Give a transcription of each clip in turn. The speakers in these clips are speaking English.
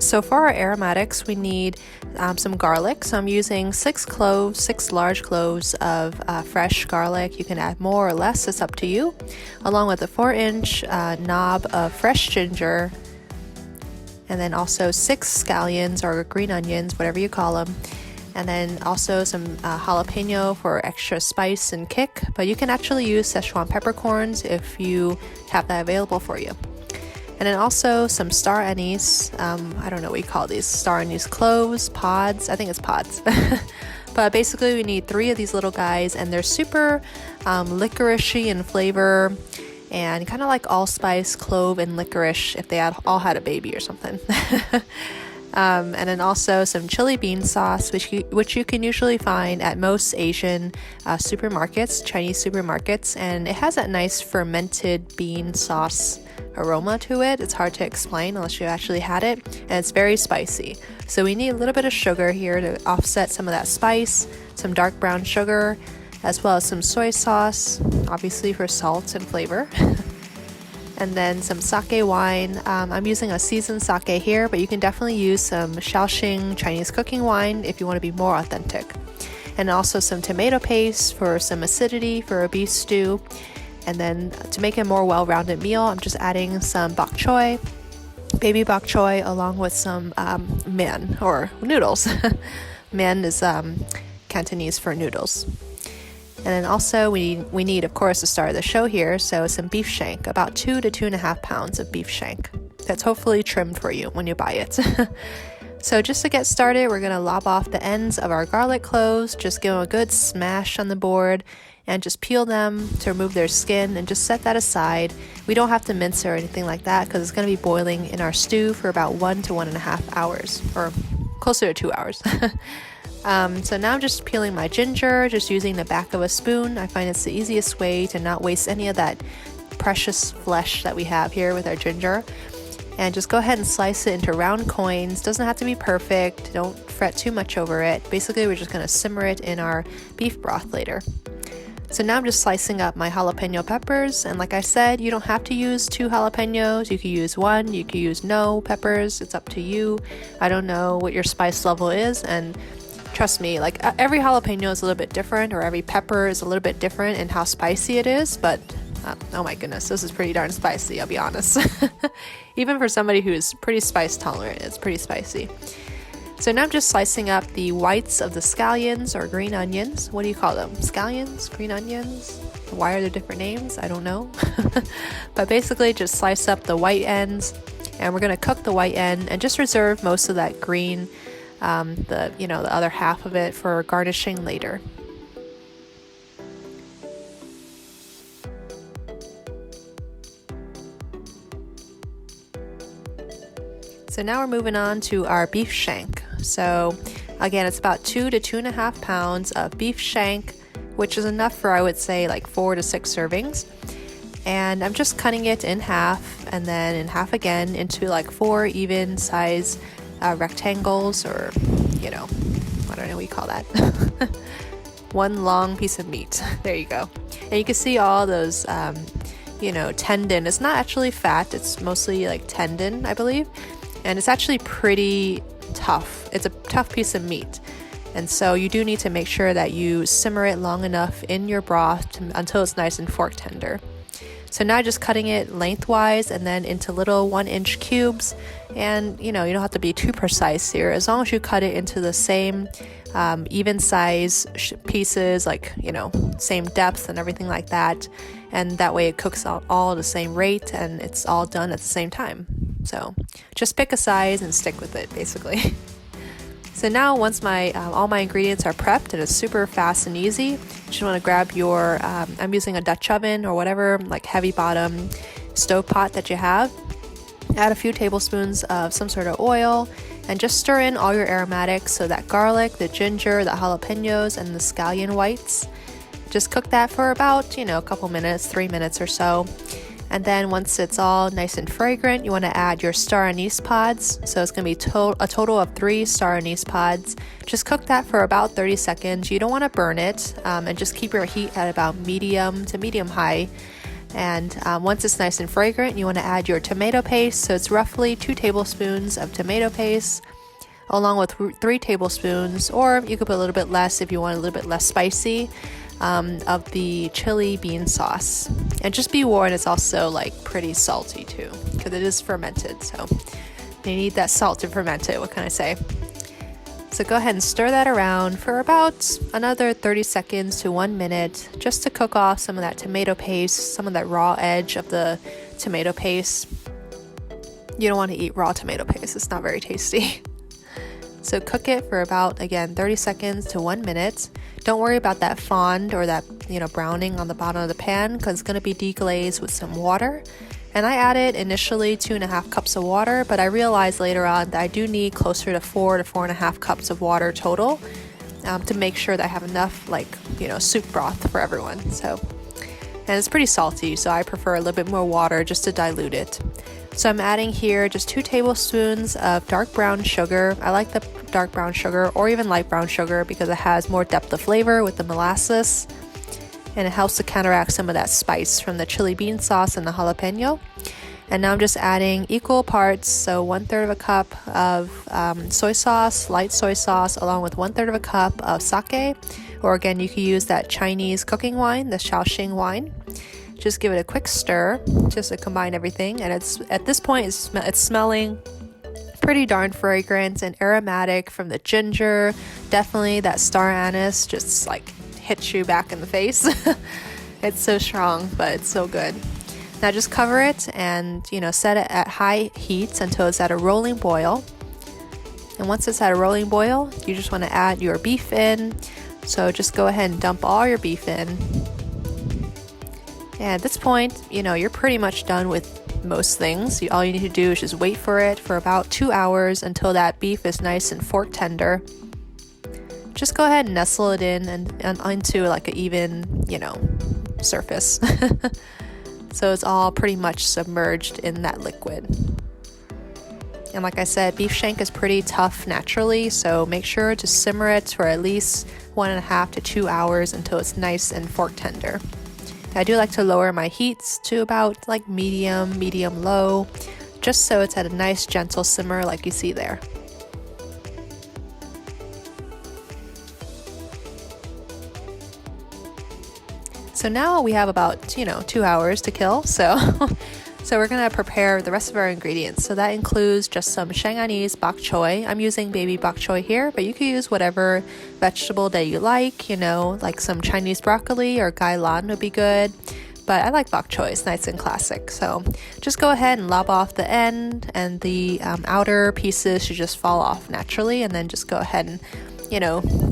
So for our aromatics, we need some garlic. So I'm using 6 large cloves of fresh garlic. You can add more or less, it's up to you, along with a 4-inch knob of fresh ginger, and then also 6 scallions or green onions, whatever you call them, and then also some jalapeno for extra spice and kick, but you can actually use Szechuan peppercorns if you have that available for you. And then also some star anise, I don't know what you call these, star anise cloves, pods, I think it's pods. But basically we need 3 of these little guys, and they're super licoricey in flavor, and kind of like allspice, clove, and licorice if they all had a baby or something. And then also some chili bean sauce, which you can usually find at most Asian supermarkets, Chinese supermarkets, and it has that nice fermented bean sauce aroma to it. It's hard to explain unless you actually had it, and it's very spicy. So we need a little bit of sugar here to offset some of that spice, some dark brown sugar, as well as some soy sauce, obviously for salt and flavor. And then some sake wine. I'm using a seasoned sake here, but you can definitely use some Shaoxing Chinese cooking wine if you want to be more authentic. And also some tomato paste for some acidity for a beef stew. And then to make a more well-rounded meal, I'm just adding some bok choy, baby bok choy, along with some men or noodles. Men is Cantonese for noodles. And then also we need, of course, the star of the show here, so some beef shank, about 2 to 2.5 pounds of beef shank. That's hopefully trimmed for you when you buy it. So just to get started, we're going to lob off the ends of our garlic cloves, just give them a good smash on the board, and just peel them to remove their skin and just set that aside. We don't have to mince or anything like that because it's going to be boiling in our stew for about 1 to 1.5 hours, or closer to 2 hours. So now I'm just peeling my ginger, just using the back of a spoon. I find it's the easiest way to not waste any of that precious flesh that we have here with our ginger. And just go ahead and slice it into round coins. Doesn't have to be perfect. Don't fret too much over it. Basically, we're just going to simmer it in our beef broth later. So now I'm just slicing up my jalapeno peppers, and like I said, you don't have to use 2 jalapenos. You could use 1, you could use no peppers. It's up to you. I don't know what your spice level is, and trust me, like every jalapeno is a little bit different, or every pepper is a little bit different in how spicy it is, but oh my goodness, this is pretty darn spicy, I'll be honest. Even for somebody who is pretty spice tolerant, it's pretty spicy. So now I'm just slicing up the whites of the scallions or green onions. What do you call them? Scallions? Green onions? Why are there different names? I don't know. But basically just slice up the white ends, and we're going to cook the white end and just reserve most of that green, the other half of it for garnishing later. So now we're moving on to our beef shank. So again, it's about 2 to 2.5 pounds of beef shank, which is enough for, I would say, like 4 to 6 servings. And I'm just cutting it in half, and then in half again into like 4 even size rectangles, or I don't know what you call that. One long piece of meat. There you go. And you can see all those tendon. It's not actually fat, it's mostly like tendon, I believe, and it's actually pretty tough. It's a tough piece of meat, and so you do need to make sure that you simmer it long enough in your broth until it's nice and fork tender. So now just cutting it lengthwise and then into little 1-inch cubes. And you don't have to be too precise here, as long as you cut it into the same even size pieces, like same depth and everything like that, and that way it cooks out all at the same rate and it's all done at the same time. So just pick a size and stick with it, basically. So now once all my ingredients are prepped and it's super fast and easy, you just want to grab your, I'm using a Dutch oven or whatever, like heavy bottom stove pot that you have. Add a few tablespoons of some sort of oil and just stir in all your aromatics, so that garlic, the ginger, the jalapenos, and the scallion whites. Just cook that for about, a couple minutes, 3 minutes or so. And then once it's all nice and fragrant, you want to add your star anise pods. So it's going to be a total of 3 star anise pods. Just cook that for about 30 seconds. You don't want to burn it, and just keep your heat at about medium to medium high. And once it's nice and fragrant, you want to add your tomato paste. So it's roughly 2 tablespoons of tomato paste, along with 3 tablespoons, or you could put a little bit less if you want a little bit less spicy, of the chili bean sauce. And just be warned, it's also like pretty salty too, because it is fermented. So you need that salt to ferment it. What can I say? So go ahead and stir that around for about another 30 seconds to 1 minute, just to cook off some of that tomato paste, some of that raw edge of the tomato paste. You don't want to eat raw tomato paste, it's not very tasty. So cook it for about, again, 30 seconds to 1 minute. Don't worry about that fond or that, browning on the bottom of the pan, because it's going to be deglazed with some water. And I added initially 2.5 cups of water, but I realized later on that I do need closer to 4 to 4.5 cups of water total, to make sure that I have enough soup broth for everyone. And it's pretty salty, so I prefer a little bit more water just to dilute it. So I'm adding here just 2 tablespoons of dark brown sugar. I like the dark brown sugar or even light brown sugar because it has more depth of flavor with the molasses, and it helps to counteract some of that spice from the chili bean sauce and the jalapeno. And now I'm just adding equal parts, so 1/3 of a cup of soy sauce, light soy sauce, along with 1/3 of a cup of sake, or again, you could use that Chinese cooking wine, the Shaoxing wine. Just give it a quick stir, just to combine everything. And it's at this point, it's smelling pretty darn fragrant and aromatic from the ginger. Definitely that star anise just like hits you back in the face. It's so strong, but it's so good. Now just cover it and set it at high heat until it's at a rolling boil. And once it's at a rolling boil, you just want to add your beef in. So just go ahead and dump all your beef in. And at this point, you're pretty much done with most things. All you need to do is just wait for it for about 2 hours until that beef is nice and fork tender. Just go ahead and nestle it in and into like an even, surface. So it's all pretty much submerged in that liquid. And like I said, beef shank is pretty tough naturally, so make sure to simmer it for at least 1.5 to 2 hours until it's nice and fork tender. I do like to lower my heats to about like medium low, just so it's at a nice gentle simmer like you see there. So now we have about 2 hours to kill, so we're gonna prepare the rest of our ingredients. So that includes just some Shanghainese bok choy. I'm using baby bok choy here, but you can use whatever vegetable that you like, like some Chinese broccoli or gai lan would be good. But I like bok choy, it's nice and classic. So just go ahead and lob off the end, and the outer pieces should just fall off naturally, and then just go ahead and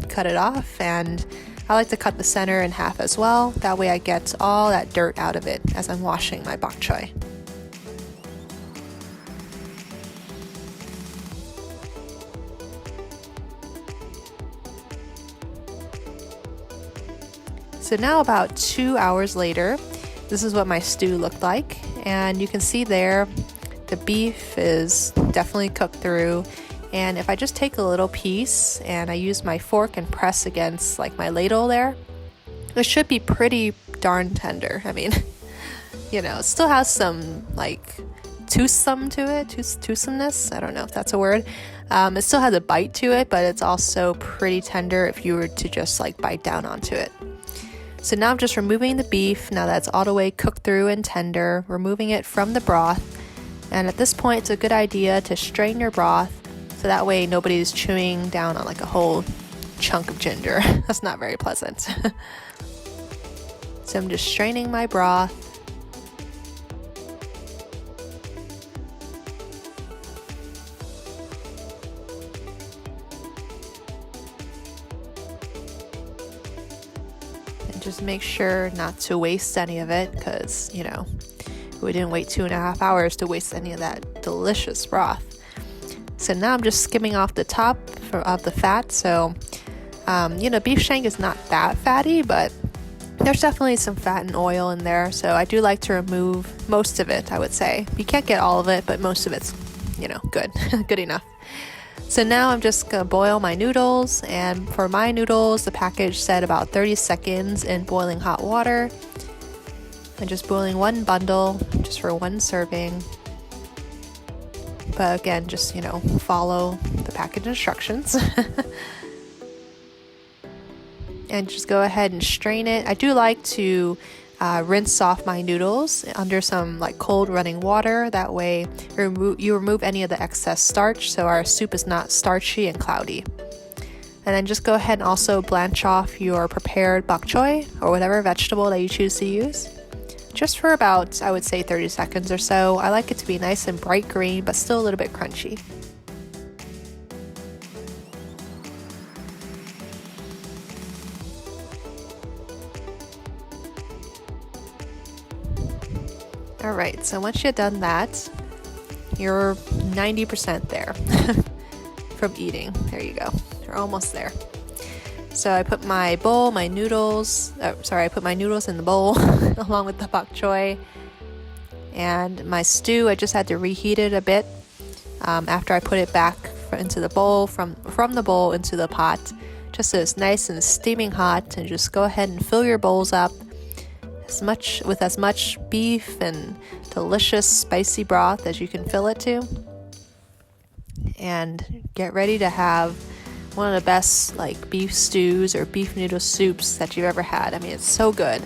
cut it off. And I like to cut the center in half as well. That way I get all that dirt out of it as I'm washing my bok choy. So now about 2 hours later, this is what my stew looked like. And you can see there, the beef is definitely cooked through. And if I just take a little piece and I use my fork and press against like my ladle there, it should be pretty darn tender. I mean, it still has some like toothsomeness. I don't know if that's a word. It still has a bite to it, but it's also pretty tender if you were to just like bite down onto it. So now I'm just removing the beef, now that's all the way cooked through and tender, removing it from the broth. And at this point, it's a good idea to strain your broth, so that way nobody's chewing down on like a whole chunk of ginger. That's not very pleasant. So I'm just straining my broth. Just make sure not to waste any of it, because we didn't wait 2.5 hours to waste any of that delicious broth. So now I'm just skimming off the top of the fat. So beef shank is not that fatty, but there's definitely some fat and oil in there, so I do like to remove most of it. I would say you can't get all of it, but most of it's good enough. So now I'm just gonna boil my noodles, and for my noodles, the package said about 30 seconds in boiling hot water. and just boiling one bundle just for one serving. But again, just, follow the package instructions. And just go ahead and strain it. I do like to rinse off my noodles under some cold running water. That way you remove any of the excess starch, so our soup is not starchy and cloudy. And then just go ahead and also blanch off your prepared bok choy or whatever vegetable that you choose to use. Just for about, I would say, 30 seconds or so. I like it to be nice and bright green, but still a little bit crunchy. Alright, so once you've done that, you're 90% there from eating. There you go. You're almost there. So I put my noodles in the bowl along with the bok choy. And my stew, I just had to reheat it a bit after I put it back into the bowl, from the bowl into the pot. Just so it's nice and steaming hot, and just go ahead and fill your bowls up with as much beef and delicious spicy broth as you can fill it to. And get ready to have one of the best beef stews or beef noodle soups that you've ever had. I mean, it's so good.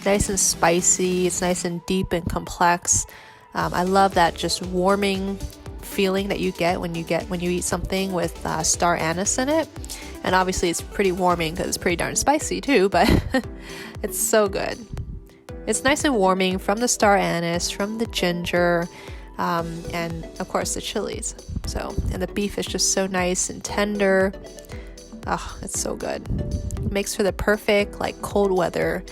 Nice and spicy. It's nice and deep and complex. I love that just warming feeling that you get when you eat something with star anise in it. And obviously it's pretty warming because it's pretty darn spicy too, but it's so good. It's nice and warming from the star anise, from the ginger, and of course the chilies. And the beef is just so nice and tender. Oh, it's so good. It makes for the perfect cold weather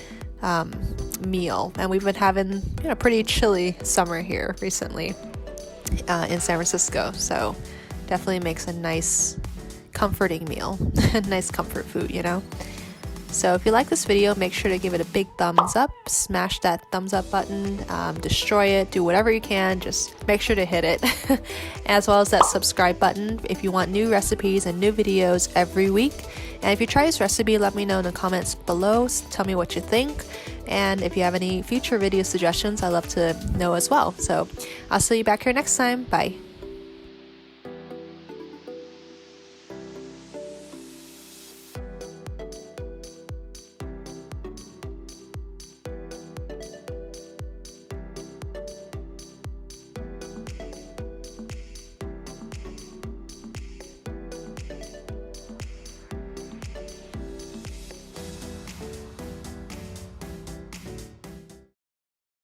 meal. And we've been having pretty chilly summer here recently in San Francisco. So definitely makes a nice comforting meal. Nice comfort food, So if you like this video, make sure to give it a big thumbs up, smash that thumbs up button, destroy it, do whatever you can, just make sure to hit it. As well as that subscribe button if you want new recipes and new videos every week. And if you try this recipe, let me know in the comments below, tell me what you think. And if you have any future video suggestions, I'd love to know as well. So I'll see you back here next time. Bye.